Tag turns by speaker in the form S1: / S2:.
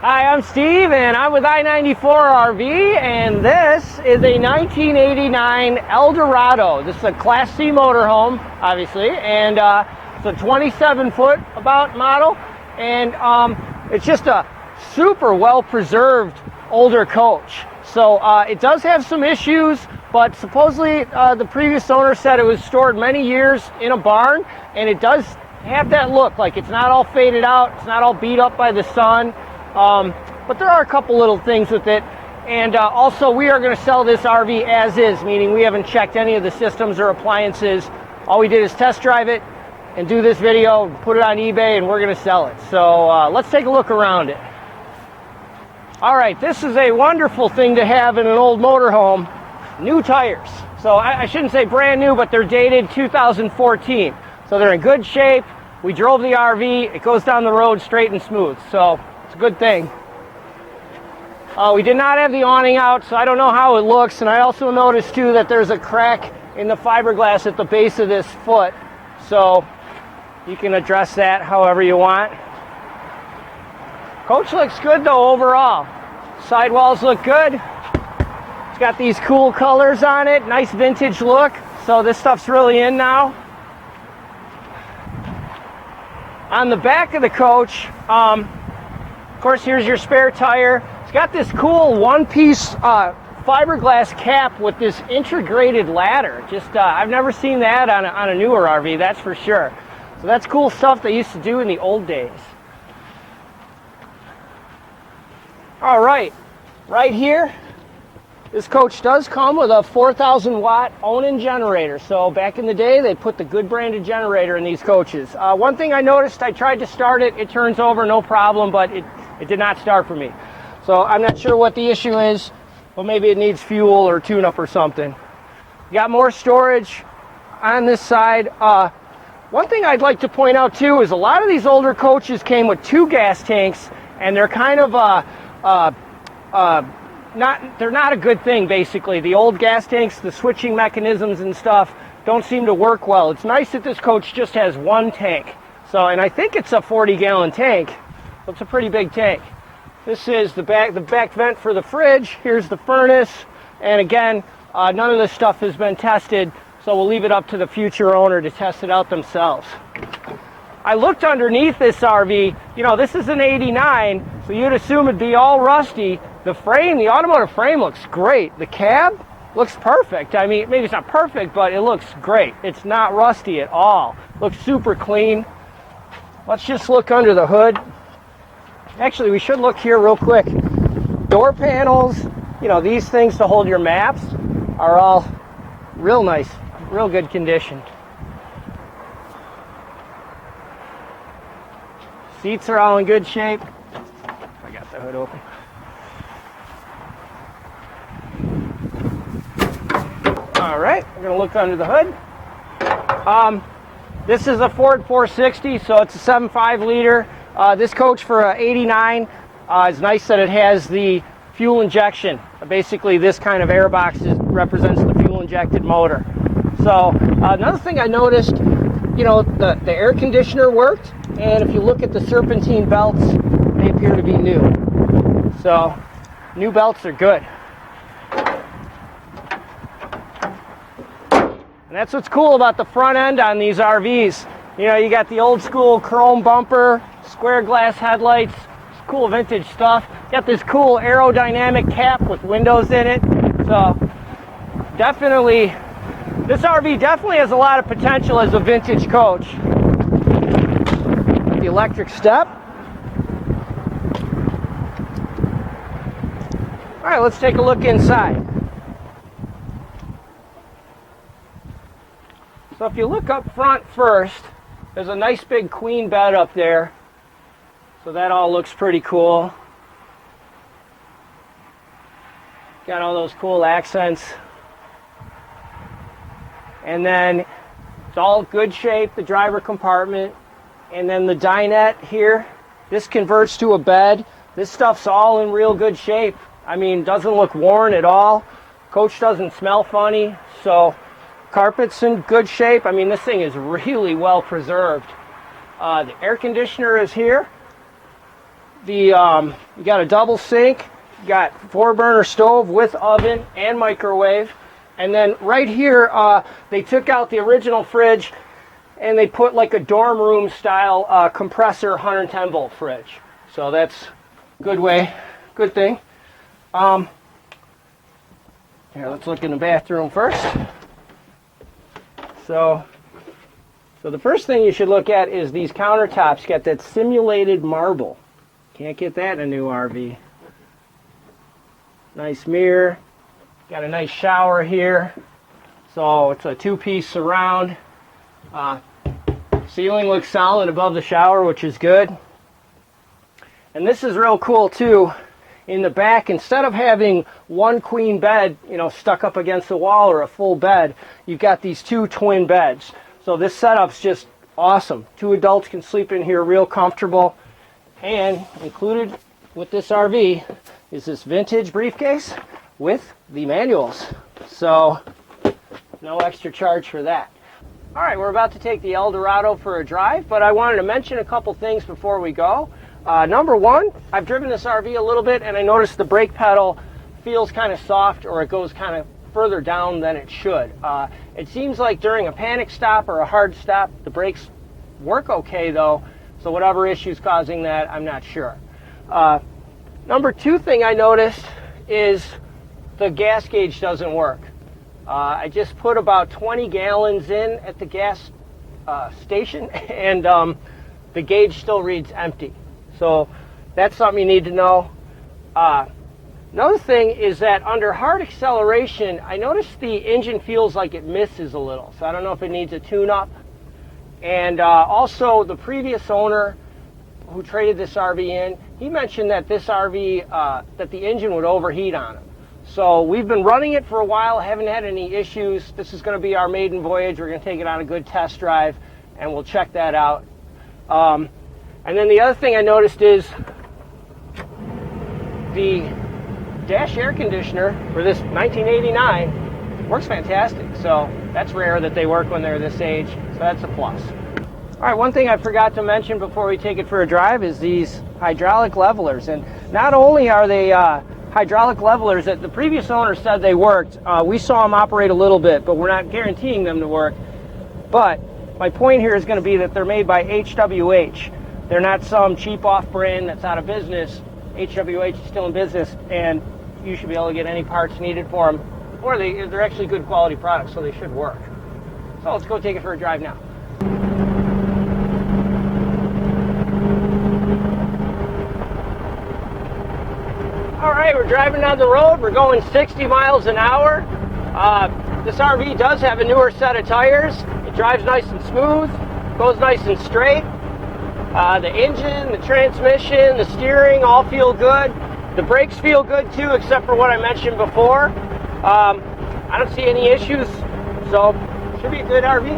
S1: Hi, I'm Steve, and I'm with I-94 RV, and this is a 1989 Eldorado. This is a Class C motorhome, obviously, and it's a 27-foot about model, and it's just a super well-preserved older coach. So it does have some issues, but supposedly the previous owner said it was stored many years in a barn, and it does have that look, like it's not all faded out, it's not all beat up by the sun. But there are a couple little things with it, and also we are going to sell this RV as is, meaning we haven't checked any of the systems or appliances. All we did is test drive it and do this video, put it on eBay, and we're going to sell it. So let's take a look around it. All right, this is a wonderful thing to have in an old motorhome. New tires. So I shouldn't say brand new, but they're dated 2014. So they're in good shape. We drove the RV. It goes down the road straight and smooth. So it's a good thing. We did not have the awning out, so I don't know how it looks. And I also noticed, too, that there's a crack in the fiberglass at the base of this foot. So you can address that however you want. Coach looks good, though, overall. Sidewalls look good. It's got these cool colors on it. Nice vintage look. So this stuff's really in now. On the back of the coach, of course, here's your spare tire. It's got this cool one-piece fiberglass cap with this integrated ladder. Just I've never seen that on a newer RV, that's for sure. So that's cool stuff they used to do in the old days. All right, right here, this coach does come with a 4,000 watt Onan generator. So back in the day, they put the good branded generator in these coaches. One thing I noticed, I tried to start it, it turns over, no problem, but it did not start for me. So I'm not sure what the issue is, but maybe it needs fuel or tune-up or something. Got more storage on this side. One thing I'd like to point out too is a lot of these older coaches came with 2 gas tanks, and they're kind of they're not a good thing, basically. The old gas tanks, the switching mechanisms and stuff don't seem to work well. It's nice that this coach just has 1 tank. So, and I think it's a 40-gallon tank. So it's a pretty big tank. This is the back vent for the fridge. Here's the furnace. And again, none of this stuff has been tested, so we'll leave it up to the future owner to test it out themselves. I looked underneath this RV. You know, this is an 89, so you'd assume it'd be all rusty. The frame, the automotive frame looks great. The cab looks perfect. I mean, maybe it's not perfect, but it looks great. It's not rusty at all. Looks super clean. Let's just look under the hood. Actually, we should look here real quick. Door panels, you know, these things to hold your maps are all real nice, real good condition. Seats are all in good shape. I got the hood open. All right, we're going to look under the hood. This is a Ford 460, so it's a 7.5 liter. This coach for 89 is nice that it has the fuel injection. Basically, this kind of air box represents the fuel injected motor. So another thing I noticed, you know, the air conditioner worked, and if you look at the serpentine belts, they appear to be new. So new belts are good. And that's what's cool about the front end on these RVs. You know, you got the old school chrome bumper, square glass headlights, cool vintage stuff. Got this cool aerodynamic cap with windows in it. So definitely, this RV definitely has a lot of potential as a vintage coach. The electric step. All right, let's take a look inside. So if you look up front first, there's a nice big queen bed up there. So that all looks pretty cool. Got all those cool accents. And then it's all good shape, the driver compartment. And then the dinette here, this converts to a bed. This stuff's all in real good shape. I mean, doesn't look worn at all. Coach doesn't smell funny. So carpet's in good shape. I mean, this thing is really well preserved. The air conditioner is here. you got a double sink, you got 4-burner stove with oven and microwave. And then right here, they took out the original fridge and they put like a dorm room style compressor 110 volt fridge. So that's good thing. Here, let's look in the bathroom first. So the first thing you should look at is these countertops. You got that simulated marble. Can't get that in a new RV. Nice mirror. Got a nice shower here. So it's a 2-piece surround. Ceiling looks solid above the shower, which is good. And this is real cool too. In the back, instead of having one queen bed, stuck up against the wall or a full bed, you've got these 2 twin beds. So this setup's just awesome. 2 adults can sleep in here real comfortable. And included with this RV is this vintage briefcase with the manuals. So no extra charge for that. All right, we're about to take the Eldorado for a drive, but I wanted to mention a couple things before we go. Number one, I've driven this RV a little bit and I noticed the brake pedal feels kind of soft, or it goes kind of further down than it should. It seems like during a panic stop or a hard stop, the brakes work okay though, so whatever issue's causing that, I'm not sure. Number 2 thing I noticed is the gas gauge doesn't work. I just put about 20 gallons in at the gas station and the gauge still reads empty. So that's something you need to know. Another thing is that under hard acceleration, I noticed the engine feels like it misses a little. So I don't know if it needs a tune-up. And also the previous owner who traded this RV in, he mentioned that this RV, that the engine would overheat on him. So we've been running it for a while, haven't had any issues. This is going to be our maiden voyage. We're going to take it on a good test drive, and we'll check that out. And then the other thing I noticed is the dash air conditioner for this 1989 works fantastic. So that's rare that they work when they're this age, so that's a plus. All right, one thing I forgot to mention before we take it for a drive is these hydraulic levelers. And not only are they hydraulic levelers that the previous owner said they worked, we saw them operate a little bit, but we're not guaranteeing them to work. But my point here is going to be that they're made by HWH. They're not some cheap off-brand that's out of business. HWH is still in business, and you should be able to get any parts needed for them. Or they're actually good quality products, so they should work. So let's go take it for a drive now. All right, we're driving down the road. We're going 60 miles an hour. This RV does have a newer set of tires. It drives nice and smooth, goes nice and straight. The engine, the transmission, the steering all feel good. The brakes feel good too, except for what I mentioned before. I don't see any issues, so should be a good RV.